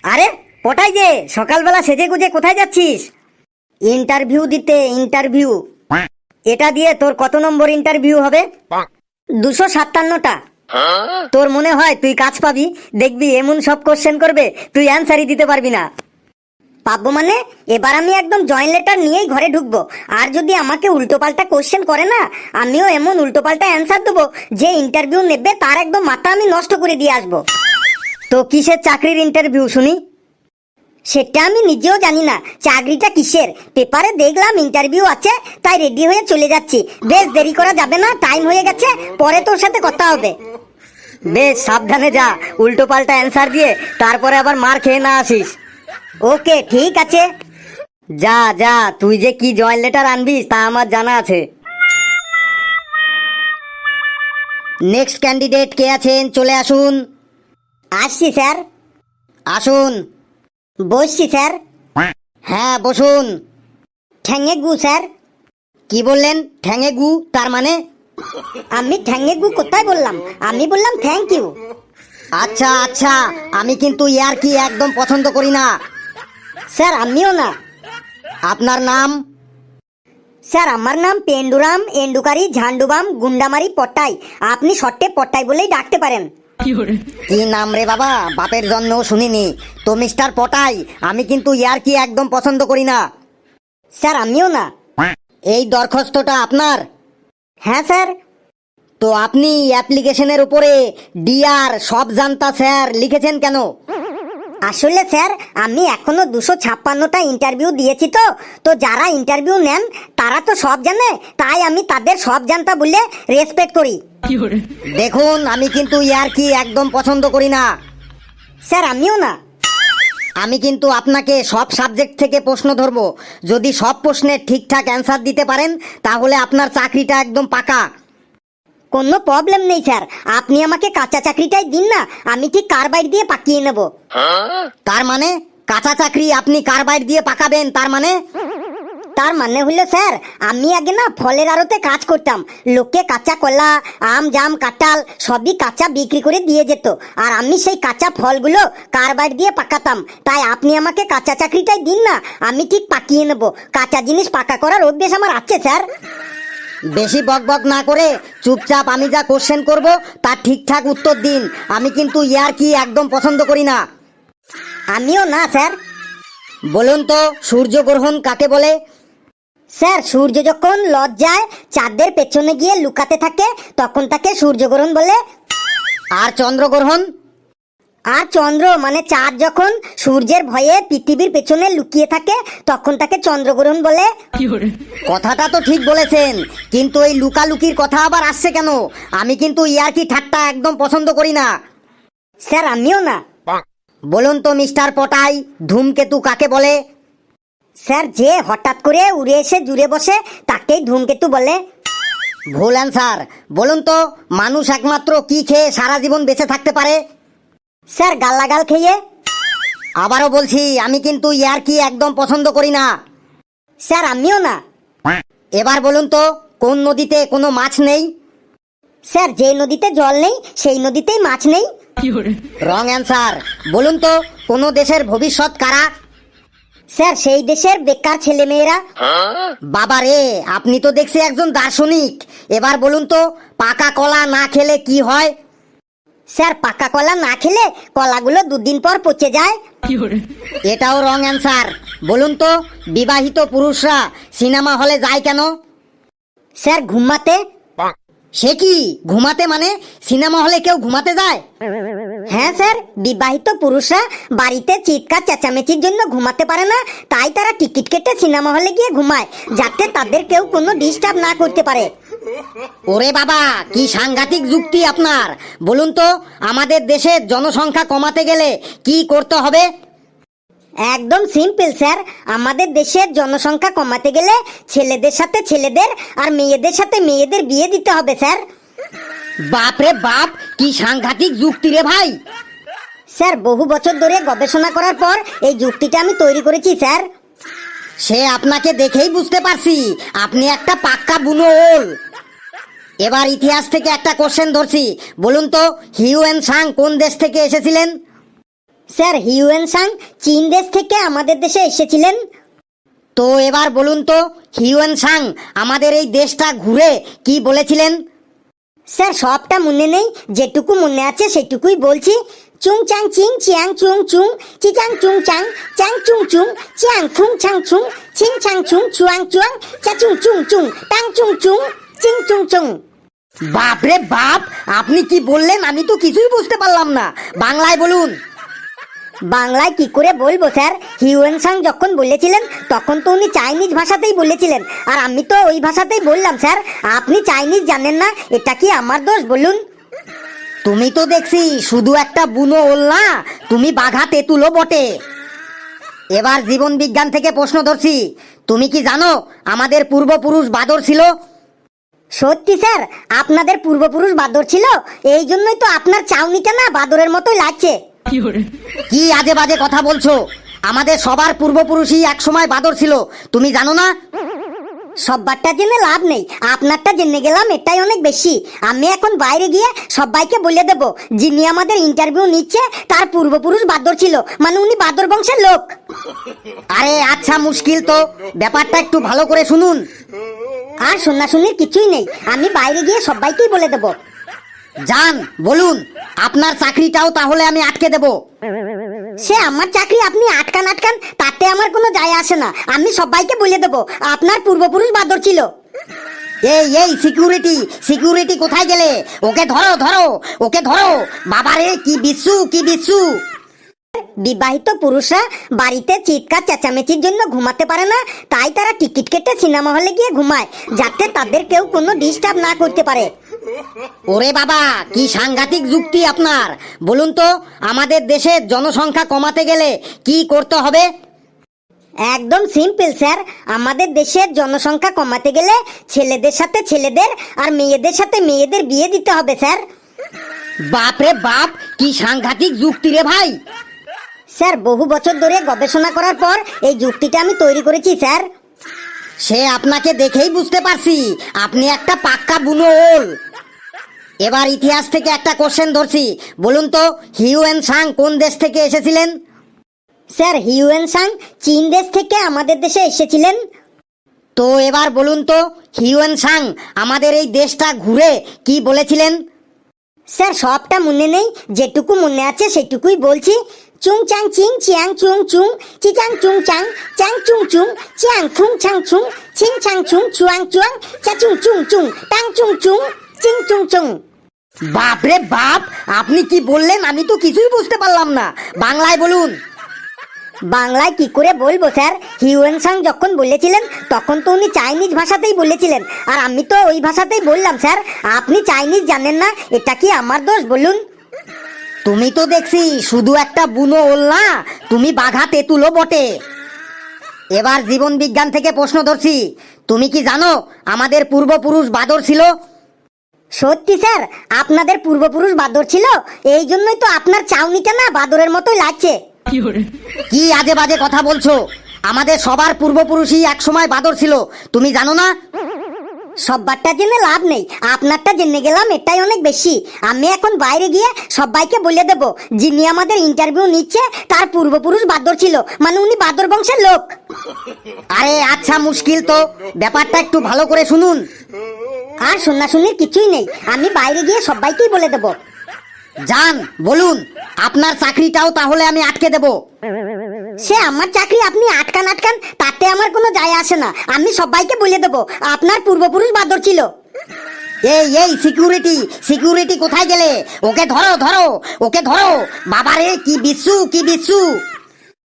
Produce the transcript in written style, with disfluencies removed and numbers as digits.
আরে পটাই যে, সকালবেলা সেজে গুজে কোথায় যাচ্ছিস? ইন্টারভিউ দিতে, ইন্টারভিউ। এটা দিয়ে তোর কত নম্বর ইন্টারভিউ হবে? 257টা। তোর মনে হয় তুই কাজ পাবি? দেখবি এমন সব কোশ্চেন করবে তুই অ্যান্সারই দিতে পারবি না। পাবো মানে? এবার আমি একদম জয়েন লেটার নিয়েই ঘরে ঢুকবো। আর যদি আমাকে উল্টোপাল্টা কোশ্চেন করে না, আমিও এমন উল্টোপাল্টা অ্যান্সার দেবো যে ইন্টারভিউ নেবে তার একদম মাথা আমি নষ্ট করে দিয়ে আসবো। তো কিসের চাকরির ইন্টারভিউ শুনি? সেটা আমি নিজেও জানি না চাকরিটা কিসের। পেপারে দেখলাম ইন্টারভিউ আছে, তাই রেডি হয়ে চলে যাচ্ছি। বেশ দেরি করা যাবে না, টাইম হয়ে গেছে, পরে তোর সাথে কথা হবে। বেশ সাবধানে যা, উল্টো পাল্টা অ্যান্সার দিয়ে তারপরে আবার মার খেয়ে না আসিস। ওকে ঠিক আছে। যা যা, তুই যে কি জয়েন লেটার আনবিস তা আমার জানা আছে। নেক্সট ক্যান্ডিডেট কে আছেন? চলে আসুন। আসছি স্যার। আসুন। বসছি স্যার। হ্যাঁ বসুন। ঠ্যাঙে গু স্যার। কি বললেন? ঠ্যাঙে গু তার মানে? আমি ঠ্যাঙে গু কোথায় বললাম? আমি বললাম থ্যাংক ইউ। আচ্ছা আচ্ছা, আমি কিন্তু ইয়ার কি একদম পছন্দ করি না। স্যার আমিও না। আপনার নাম? স্যার আমার নাম পেন্ডুরাম এন্ডুকারি ঝান্ডুবাম গুন্ডামারি পট্টাই। আপনি শর্টে পট্টাই বলেই ডাকতে পারেন। কি নাম রে বাবা, বাপের জন্মেও শুনিনি তো। মিস্টার পটাই, আমি কিন্তু ইয়ার কি একদম পছন্দ করি না। স্যার আমিও না। এই দরখাস্তটা আপনার? হ্যাঁ স্যার। তো আপনি অ্যাপ্লিকেশনের উপরে ডিআর সব জানতা স্যার লিখেছেন কেন? আসলে স্যার আমি এখনো 256টা ইন্টারভিউ দিয়েছি, তো যারা ইন্টারভিউ নেন তারা তো সব জানে, তাই আমি তাদের সব জানতা বলে রেসপেক্ট করি। দেখুন আমি কিন্তু ইয়ার কি একদম পছন্দ করি না। স্যার আমিও না। আমি কিন্তু আপনাকে সব সাবজেক্ট থেকে প্রশ্ন ধরবো। যদি সব প্রশ্নের ঠিকঠাক অ্যান্সার দিতে পারেন তাহলে আপনার চাকরিটা একদম পাকা। কোনো প্রবলেম নেই স্যার, আপনি আমাকে কাঁচা চাকরিটাই দিন না, আমি ঠিক কার্বাইড দিয়ে পাকিয়ে নেব। তার মানে কাঁচা চাকরি আপনি কার্বাইড দিয়ে পাকাবেন? তার মানে হলো স্যার, আমি আগে না ফলের আড়তে কাজ করতাম। লোকে কাঁচা কলা আম জাম কাঁঠাল সবই কাঁচা বিক্রি করে দিয়ে যেত, আর আমি সেই কাঁচা ফলগুলো কার্বাইড দিয়ে পাকাতাম। তাই আপনি আমাকে কাঁচা চাকরিটাই দিন না, আমি ঠিক পাকিয়ে নেব। কাঁচা জিনিস পাকা করার অভ্যেস আমার আছে স্যার। বেশি বকবক না করে চুপচাপ আমি যা কোশ্চেন করব তার ঠিকঠাক উত্তর দিন। আমি কিন্তু ইয়ার কি একদম পছন্দ করি না। আমিও না স্যার। বলুন তো সূর্যগ্রহণ কাকে বলে? স্যার সূর্য যখন লজ্জায় চাঁদের পেছনে গিয়ে লুকাতে থাকে তখন তাকে সূর্যগ্রহণ বলে। আর চন্দ্রগ্রহণ? আর চন্দ্র মানে চাঁদ যখন সূর্যের ভয়ে পৃথিবীর পেছনে লুকিয়ে থাকে তখন তাকে চন্দ্রগ্রহণ বলে। কথাটা তো ঠিক বলেছেন, কিন্তু এই লুকালুকির কথা আবার আসছে কেন? আমি কিন্তু ইয়ার কি ঠাট্টা একদম পছন্দ করি না। স্যার আমিও না। বলুন তো মিস্টার পটাই, ধূমকেতু কাকে বলে? স্যার যে হঠাৎ করে উড়ে এসে জুড়ে বসে তাকেই ধূমকেতু বলে। ভুল অ্যান্সার। বলুন তো মানুষ একমাত্র কি খেয়ে সারা জীবন বেঁচে থাকতে পারে? স্যার গাল্লাগাল খেয়ে। আবারও বলছি আমি কিন্তু ইয়ার কি একদম পছন্দ করি না। স্যার আমিও না। এবার বলুন তো কোন নদীতে কোনো মাছ নেই? স্যার যে নদীতে জল নেই সেই নদীতেই মাছ নেই। Wrong answer. বলুন তো কোন দেশের ভবিষ্যৎ কারা? স্যার সেই দেশের বেকার ছেলে মেয়েরা। বাবা রে, আপনি তো দেখছি একজন দার্শনিক। এবার বলুন তো পাকা কলা না খেলে কি হয়? স্যার পাকা কলা না খেলে কলাগুলো 2 দিন পর পচে যায়। এটাও রং অ্যান্সার। বলুন তো বিবাহিত পুরুষরা সিনেমা হলে যায় কেন? স্যার ঘুমাতে। সে কি ঘুমাতে মানে সিনেমা হলে কেউ ঘুমাতে যায়? হ্যাঁ স্যার, বিবাহিত পুরুষরা বাড়িতে চিৎকার চেঁচামেচির জন্য ঘুমাতে পারে না, তাই তারা টিকিট কেটে সিনেমা হলে গিয়ে ঘুমায় যাতে তাদের কেউ কোনো ডিস্টার্ব না করতে পারে। ওরে বাবা কি সাংঘাতিক যুক্তি আপনার। বলুন তো আমাদের দেশের জনসংখ্যা কমাতে গেলে কি করতে হবে? একদম সিম্পল স্যার, আমাদের দেশের জনসংখ্যা কমাতে গেলে ছেলেদের সাথে ছেলেদের আর মেয়েদের সাথে মেয়েদের বিয়ে দিতে হবে স্যার। বাপরে বাপ কি সাংঘাতিক যুক্তি রে ভাই। স্যার বহু বছর ধরে গবেষণা করার পর এই যুক্তিটা আমি তৈরি করেছি স্যার। সে আপনাকে দেখেই বুঝতে পারছি আপনি একটা পাক্কা বুনো ওল। এবার ইতিহাস থেকে একটা কোশ্চেন ধরছি। বলুন তো হিউয়েন সাং কোন দেশ থেকে এসেছিলেন? স্যার হিউয়েন সাং চীন দেশ থেকে আমাদের দেশে এসেছিলেন। তো এবার বলুন তো হিউয়েন সাং আমাদের এই দেশটা ঘুরে কি বলেছিলেন? স্যার সবটা মনে নেই, যেটুকু মনে আছে সেটুকুই বলছি। চুং চাং চিং চিয়াং চুং চুং চিচাং চুং চাং চাং চুং চুং চিয়াং ফুং চাং চুং চিং চাং চুং চুয়াং চুয়াং চা চুং চুং চুং টাং চুং চুং চিং চুং চুং। বাপরে বাপ, আপনি কি বললেন আমি তো কিছুই বুঝতে পারলাম না, বাংলায় বলুন। বাংলায় কি করে বলবো স্যার, হিউয়েন সাং যখন বলেছিলেন তখন তো উনি চাইনিজ ভাষাতেই বলেছিলেন, আর আমি তো ওই ভাষাতেই বললাম স্যার। আপনি চাইনিজ জানেন না, এটা কি আমার দোষ বলুন? তুমি তো দেখছি শুধু একটা বুনো ওল না, তুমি বাঘা তেঁতুলও বটে। এবার জীবন বিজ্ঞান থেকে প্রশ্ন ধরছি, তুমি কি জানো আমাদের পূর্বপুরুষ বাদর ছিল? সত্যি স্যার, আপনাদের পূর্বপুরুষ বাদর ছিল, এই জন্যই তো আপনার চাউনিটা না বাদরের মতোই লাগছে। কি আজে বাজে কথা বলছো? আমাদের সবার পূর্বপুরুষই এক সময় বাদর ছিল, তুমি জানো না? সববারটা জেনে লাভ নেই, আপনারটা জেনে গেলাম এটাই অনেক বেশি। আমি এখন বাইরে গিয়ে সবাইকে বলে দেব যিনি আমাদের ইন্টারভিউ নিচ্ছে তার পূর্বপুরুষ বাদর ছিল, মানে উনি বাদর বংশের লোক। আরে আচ্ছা, মুশকিল তো, ব্যাপারটা একটু ভালো করে শুনুন। আর শোনাশুনির কিছুই নেই, আমি বাইরে গিয়ে সবাইকেই বলে দেব। যান বলুন, আপনার চাকরিটাও তাহলে আমি আটকে দেব। সে আমার চাকরি আপনি আটকান আটকান, তাতে আমার কোনো যায় আসে না, আমি সবাইকে বলে দেব আপনার পূর্বপুরুষ বাদর ছিল। এই এই সিকিউরিটি, সিকিউরিটি কোথায় গেলে? ওকে ধরো ধরো, ওকে ধরো। বাবারে কি বিচ্ছু, কি বিচ্ছু। বিবাহিত পুরুষরা বাড়িতে চিৎকার চেঁচামেচির জন্য ঘুমাতে পারে না, তাই তারা টিকিট কেটে সিনেমা হলে গিয়ে ঘুমায়, যাতে তাদের কেউ কোনো ডিস্টার্ব না করতে পারে। ওরে বাবা, কি সাংঘাতিক যুক্তি আপনার। বলুন তো আমাদের দেশের জনসংখ্যা কমাতে গেলে কি করতে হবে? একদম সিম্পল স্যার, আমাদের দেশের জনসংখ্যা কমাতে গেলে ছেলেদের সাথে ছেলেদের আর মেয়েদের সাথে মেয়েদের বিয়ে দিতে হবে স্যার। বাপরে বাপ, কি সাংঘাতিক যুক্তি রে ভাই। স্যার বহু বছর ধরে গবেষণা করার পর এই যুক্তিটা আমি তৈরি করেছি স্যার। সে আপনাকে দেখেই বুঝতে পারছি আপনি একটা পাক্কা বুনো ওল। এবার ইতিহাস থেকে একটা কোশ্চেন ধরছি, বলুন তো হিউয়েন সাং কোন দেশ থেকে এসেছিলেন? স্যার হিউয়েন সাং চীন দেশ থেকে আমাদের দেশে এসেছিলেন। তো এবার বলুন তো হিউয়েন সাং আমাদের এই দেশটা ঘুরে কি বলেছিলেন? স্যার সবটা মনে নেই, যেটুকু মনে আছে সেটুকুই বলছি। চুং চাং চিং চিয়াং চুং চুং চিচাং চুং চাং চাং চুং চুং চিয়াং ফুং চাং চুং চিং চাং চুং চুয়াং চুয়াং চা চুং চুং চুং টাং চুং চুং চিং চুং চুং। বাপরে বাপ, আপনি কি বললেন আমি তো কিছুই বুঝতে পারলাম না, বাংলায় বলুন। বাংলায় কি করে বলবো স্যার, হিউয়েন সাং যখন বলেছিলেন তখন তো উনি চাইনিজ ভাষাতেই বলেছিলেন, আর আমি তো ওই ভাষাতেই বললাম স্যার। আপনি চাইনিজ জানেন না, এটা কি আমার দোষ বলুন? তুমি তো দেখছি শুধু একটা বুনো ওল না, তুমি বাঘা তেঁতুলও বটে। এবার জীবন বিজ্ঞান থেকে প্রশ্ন ধরছি, তুমি কি জানো আমাদের পূর্বপুরুষ বাদর ছিল? সত্যি স্যার, আপনাদের পূর্বপুরুষ বাদর ছিল, এই জন্যই তো আপনার চাউনিটা না বাদরের মতোই লাগছে। কি আজে বাজে কথা বলছো? আমাদের সবার পূর্বপুরুষই এক সময় বাদর ছিল, তুমি জানো না? সববারটা জেনে লাভ নেই, আপনারটা জেনে গেলাম এটাই অনেক বেশি। আমি এখন বাইরে গিয়ে সবাইকে বলে দেব যিনি আমাদের ইন্টারভিউ নিচ্ছে তার পূর্বপুরুষ বাদর ছিল, মানে উনি বাদর বংশের লোক। আরে আচ্ছা, মুশকিল তো, ব্যাপারটা একটু ভালো করে শুনুন। আর শোনাশুনির কিছুই নেই, আমি বাইরে গিয়ে সবাইকেই বলে দেব। যান বলুন, আপনার চাকরিটাও তাহলে আমি আটকে দেব। সে আমার চাকরি আপনি আটকান আটকান, তাতে আমার কোনো যায় আসে না, আমি সবাইকে বলে দেব আপনার পূর্বপুরুষ বাদর ছিল। এই এই সিকিউরিটি, সিকিউরিটি কোথায় গেলে? ওকে ধরো ধরো, ওকে ধরো। বাবারে কি বিচ্ছু, কি বিচ্ছু।